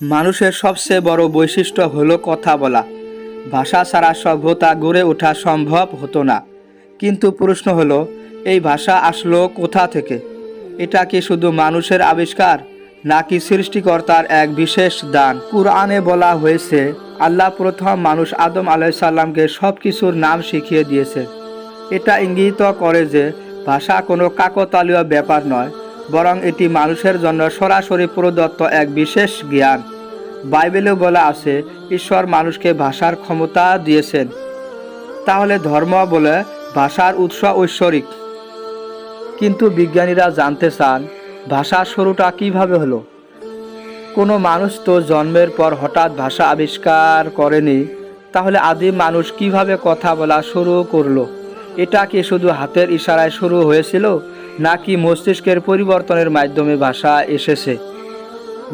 মানুষের সবচেয়ে বড় বৈশিষ্ট্য হলো কথা বলা। ভাষা ছাড়া সভ্যতা গড়ে ওঠা সম্ভব হতো না। কিন্তু প্রশ্ন হলো, এই ভাষা আসলো কোথা থেকে? এটা কি শুধু মানুষের আবিষ্কার, নাকি সৃষ্টিকর্তার এক বিশেষ দান? কুরআনে বলা হয়েছে, আল্লাহ প্রথম মানুষ আদম আলাইসাল্লামকে সব কিছুর নাম শিখিয়ে দিয়েছে। এটা ইঙ্গিত করে যে ভাষা কোনো কাকতালীয় ব্যাপার নয়, বরং এটি মানুষের জন্য সরাসরি প্রদত্ত এক বিশেষ জ্ঞান। বাইবেলেও বলা আছে, ঈশ্বর মানুষকে ভাষার ক্ষমতা দিয়েছেন। তাহলে ধর্ম বলে ভাষার উৎস ঐশ্বরিক। কিন্তু বিজ্ঞানীরা জানতে চান, ভাষার শুরুটা কিভাবে হলো? কোনো মানুষ তো জন্মের পর হঠাৎ ভাষা আবিষ্কার করেনি। তাহলে আদিম মানুষ কিভাবে কথা বলা শুরু করলো? এটা কি শুধু হাতের ইশারায় শুরু হয়েছিল, নাকি মস্তিষ্কের পরিবর্তনের মাধ্যমে ভাষা এসেছে?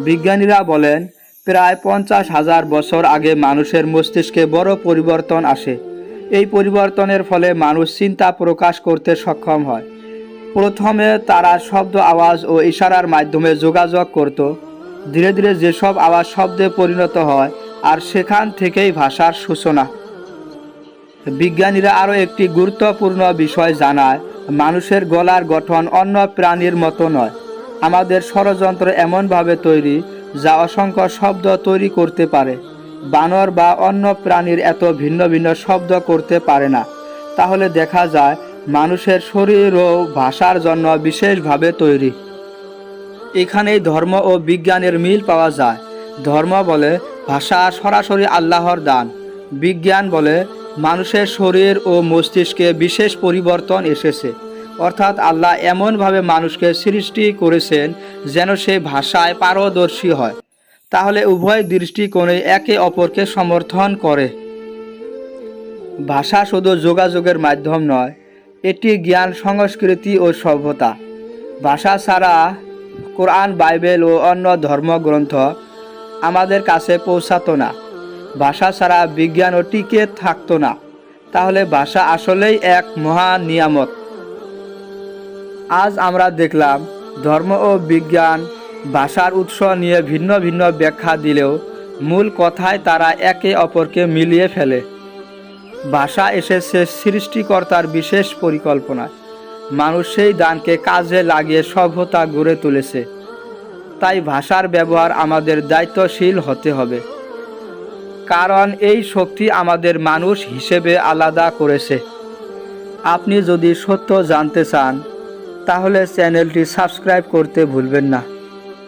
বিজ্ঞানীরা বলেন, প্রায় 50,000 বছর আগে মানুষের মস্তিষ্কে বড় পরিবর্তন আসে। এই পরিবর্তনের ফলে মানুষ চিন্তা প্রকাশ করতে সক্ষম হয়। প্রথমে তারা শব্দ, আওয়াজ ও ইশারার মাধ্যমে যোগাযোগ করত। ধীরে ধীরে যেসব আওয়াজ শব্দে পরিণত হয়, আর সেখান থেকেই ভাষার সূচনা। বিজ্ঞানীরা আরও একটি গুরুত্বপূর্ণ বিষয় জানায়, মানুষের গলার গঠন অন্য প্রাণীর মতো নয়। আমাদের স্বরযন্ত্র এমনভাবে তৈরি যা অসংখ্য শব্দ তৈরি করতে পারে। বানর বা অন্য প্রাণীর এত ভিন্ন ভিন্ন শব্দ করতে পারে না। তাহলে দেখা যায় মানুষের শরীরও ভাষার জন্য বিশেষভাবে তৈরি। এখানেই ধর্ম ও বিজ্ঞানের মিল পাওয়া যায়। ধর্ম বলে ভাষা সরাসরি আল্লাহর দান। বিজ্ঞান বলে মানুষের শরীর ও মস্তিষ্কে বিশেষ পরিবর্তন এসেছে। অর্থাৎ আল্লাহ এমনভাবে মানুষকে সৃষ্টি করেছেন যেন সে ভাষায় পারদর্শী হয়। তাহলে উভয় দৃষ্টিকোণে একে অপরকে সমর্থন করে। ভাষা শুধু যোগাযোগের মাধ্যম নয়, এটি জ্ঞান, সংস্কৃতি ও সভ্যতা। ভাষা ছাড়া কোরআন, বাইবেল ও অন্য ধর্মগ্রন্থ আমাদের কাছে পৌঁছাতো না। ভাষা ছাড়া বিজ্ঞানও টিকে থাকতো না। তাহলে ভাষা আসলেই এক মহান নিয়ামত। আজ আমরা দেখলাম, ধর্ম ও বিজ্ঞান ভাষার উৎস নিয়ে ভিন্ন ভিন্ন ব্যাখ্যা দিলেও মূল কথায় তারা একে অপরকে মিলিয়ে ফেলে। ভাষা এসেছে সৃষ্টিকর্তার বিশেষ পরিকল্পনায়। মানুষ সেই দানকে কাজে লাগিয়ে সভ্যতা গড়ে তুলেছে। তাই ভাষার ব্যবহার আমাদের দায়িত্বশীল হতে হবে, কারণ এই শক্তি আমাদের মানুষ হিসেবে আলাদা করেছে। আপনি যদি সত্য জানতে চান, তাহলে চ্যানেলটি সাবস্ক্রাইব করতে ভুলবেন না।